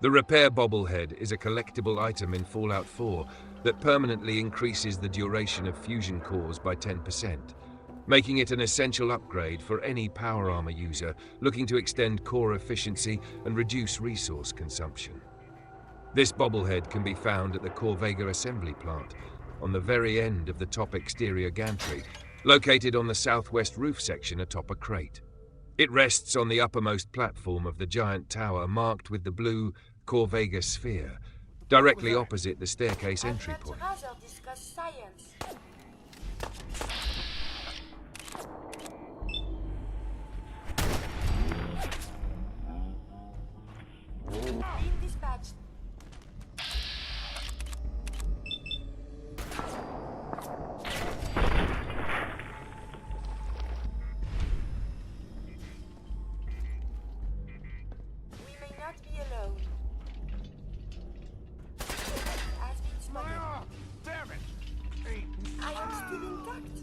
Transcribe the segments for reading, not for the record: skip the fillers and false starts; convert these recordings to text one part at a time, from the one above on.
The repair bobblehead is a collectible item in Fallout 4 that permanently increases the duration of fusion cores by 10%, making it an essential upgrade for any power armor user looking to extend core efficiency and reduce resource consumption. This bobblehead can be found at the Corvega assembly plant, on the very end of the top exterior gantry, located on the southwest roof section atop a crate. It rests on the uppermost platform of the giant tower marked with the blue Corvega sphere, directly opposite the staircase entry point. I'd rather discuss science. Being dispatched. We may not be alone. Has been spotted. Damn it! I am still intact.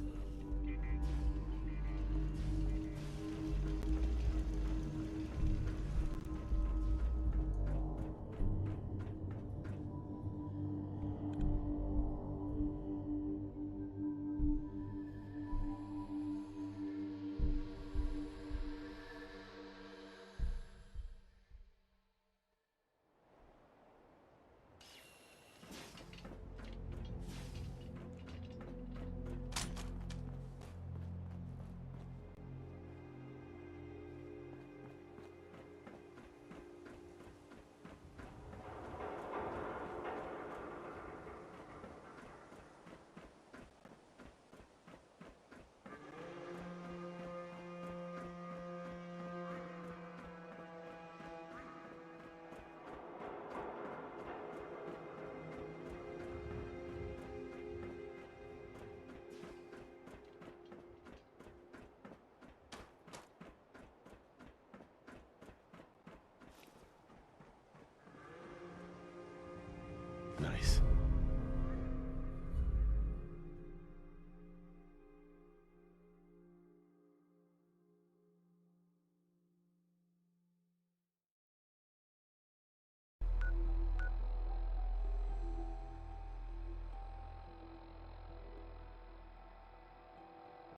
Nice.